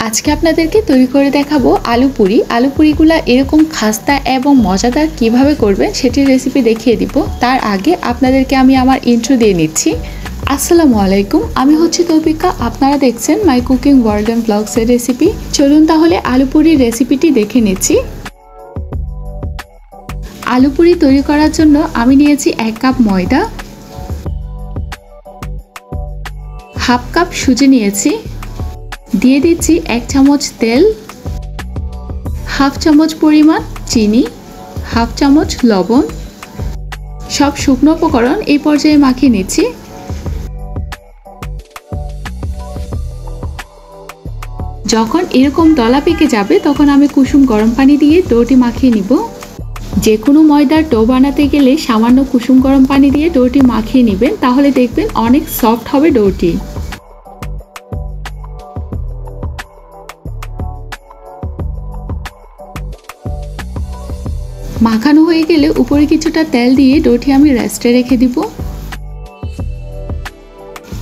আজকে আপনাদেরকে তৈরি করে দেখাবো আলু পুরি। আলু পুরিগুলা এরকম খাস্তা এবং মজাদার কিভাবে করবেন সেটির রেসিপি দেখিয়ে দিব। তার আগে আপনাদেরকে আমি আমার ইন্ট্রো দিয়ে নিচ্ছি। আসসালামু আলাইকুম, আমি হচ্ছি তৌফিকা। আপনারা দেখছেন মাই কুকিং ওয়ার্ল্ড এন্ড ব্লগসের রেসিপি। চলুন তাহলে আলু পুরির রেসিপিটি দেখে নিচ্ছি। আলু পুরি তৈরি করার জন্য আমি নিয়েছি 1 কাপ ময়দা, হাফ কাপ সুজি নিয়েছি, দিয়ে দিচ্ছি 1 চামচ তেল, হাফ চামচ পরিমাণ চিনি, হাফ চামচ লবণ। সব শুকনো উপকরণ এই পর্যায়ে মাখিয়ে নিচ্ছি। যখন এরকম দলা পেকে যাবে তখন আমি কুসুম গরম পানি দিয়ে ডোটি মাখিয়ে নিব। যে কোনো ময়দার ডো বানাতে গেলে সামান্য কুসুম গরম পানি দিয়ে ডোটি মাখিয়ে নেবেন, তাহলে দেখবেন অনেক সফট হবে ডোটি। মাখানো হয়ে গেলে উপরে কিছুটা তেল দিয়ে ডোটি আমি রেস্টে রেখে দিব।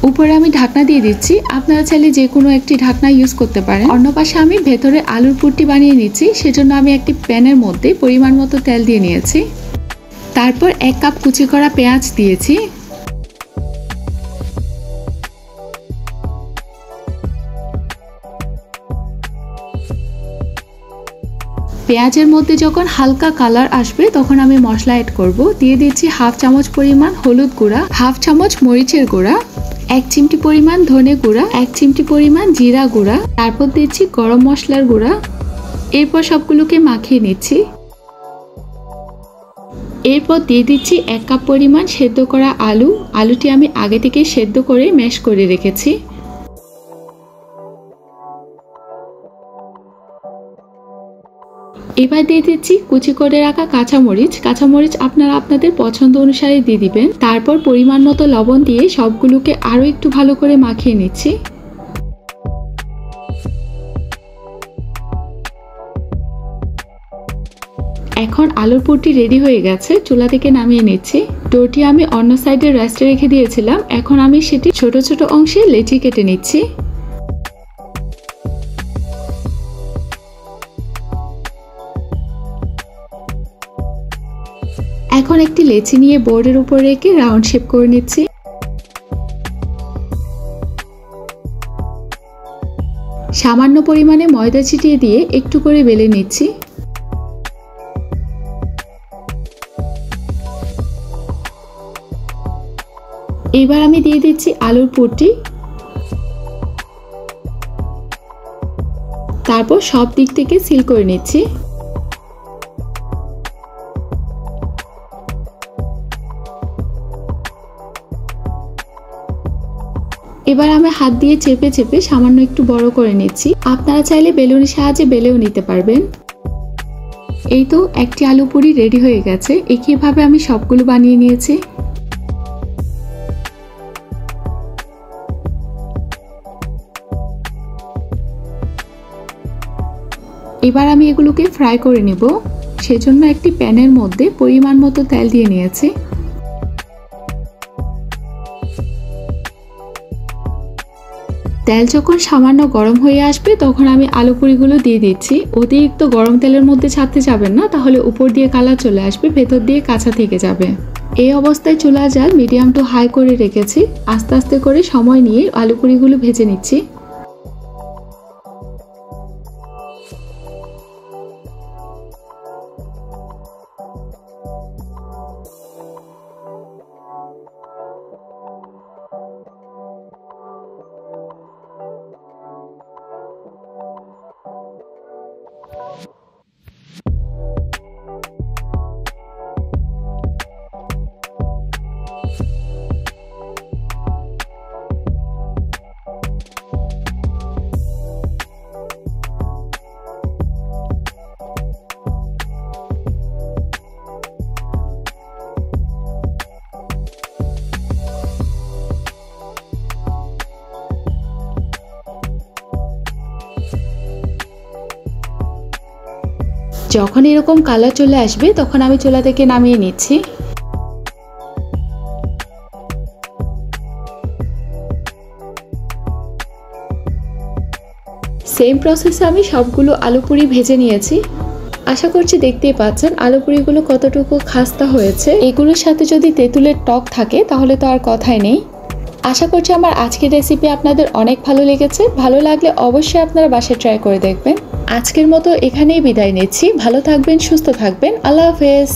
উপরে আমি ঢাকনা দিয়ে দিচ্ছি, আপনারা চাইলে যে কোনো একটি ঢাকনা ইউজ করতে পারেন। অন্য পাশে আমি ভেতরে আলুর পুরটি বানিয়ে নিচ্ছি, সেজন্য আমি একটি প্যানের মধ্যে পরিমাণ মতো তেল দিয়ে নিয়েছি। তারপর 1 কাপ কুচি করা পেঁয়াজ দিয়েছি। পেঁয়াজের মধ্যে যখন হালকা কালার আসবে তখন আমি মশলা অ্যাড করব। দিয়ে দিচ্ছি হাফ চামচ পরিমাণ হলুদ গুঁড়া, হাফ চামচ মরিচের গুঁড়া, 1 চিমটি পরিমাণ ধনে গুঁড়া, 1 চিমটি পরিমাণ জিরা গুঁড়া, তারপর দিচ্ছি গরম মশলার গুঁড়া। এরপর সবগুলোকে মাখিয়ে নিচ্ছি। এরপর দিয়ে দিচ্ছি 1 কাপ পরিমাণ সেদ্ধ করা আলু। আলুটি আমি আগে থেকে সেদ্ধ করে ম্যাশ করে রেখেছি। এবার দিয়ে দিচ্ছি কুচি করে রাখা কাঁচামরিচ। কাঁচামরিচ আপনারা আপনাদের পছন্দ অনুসারে দিয়ে দিবেন। তারপর পরিমাণ মতো লবণ দিয়ে সবগুলোকে আরও একটু ভালো করে মাখিয়ে নিচ্ছি। এখন আলুর পুরটি রেডি হয়ে গেছে, চুলা থেকে নামিয়ে নিচ্ছি। ডোটি আমি অন্য সাইডে রেস্টে রেখে দিয়েছিলাম, এখন আমি সেটি ছোট ছোট অংশে লেচি কেটে নিচ্ছি। এখন একটি লেচি নিয়ে বোর্ডের উপর রেখে রাউন্ড শেপ করে নিচ্ছি। সামান্য পরিমাণে ময়দা ছিটিয়ে দিয়ে একটু করে বেলে নিচ্ছি। এবার আমি দিয়ে দিচ্ছি আলুর পুরটি। তারপর সব দিক থেকে সিল করে নিচ্ছি। এবার আমি হাত দিয়ে চেপে চেপে সামান্য একটু বড় করে নিচ্ছি। আপনারা চাইলে বেলুনের সাহায্যে বেলেও নিতে পারবেন। এই তো একটি আলু পুরি রেডি হয়ে গেছে। একইভাবে আমি সবগুলো বানিয়ে নিয়েছি। এবার আমি এগুলোকে ফ্রাই করে নেব। সেজন্য একটি প্যানের মধ্যে পরিমাণ মতো তেল দিয়ে নিয়েছি। তেল যখন সামান্য গরম হয়ে আসবে তখন আমি আলু পুরিগুলো দিয়ে দিচ্ছি। অতিরিক্ত গরম তেলের মধ্যে ছাড়তে যাবেন না, তাহলে উপর দিয়ে কালার চলে আসবে, ভেতর দিয়ে কাঁচা থেকে যাবে। এই অবস্থায় চুলার জাল মিডিয়াম টু হাই করে রেখেছি। আস্তে আস্তে করে সময় নিয়ে আলু পুরিগুলো ভেজে নিচ্ছি। যখন এরকম কালার চলে আসবে তখন আমি চুলা থেকে নামিয়ে নিচ্ছি। সেম প্রসেসে আমি সবগুলো আলু পুরি ভেজে নিয়েছি। আশা করছি দেখতেই পাচ্ছেন আলু পুরিগুলো কতটুকু খাস্তা হয়েছে। এগুলোর সাথে যদি তেঁতুলের টক থাকে তাহলে তো আর কথাই নেই। আশা করছি আমার আজকের রেসিপি আপনাদের অনেক ভালো লেগেছে। ভালো লাগলে অবশ্যই আপনারা বাসায় ট্রাই করে দেখবেন। আজকের মতো এখানেই বিদায় নিচ্ছি। ভালো থাকবেন, সুস্থ থাকবেন। আল্লাহ হাফেজ।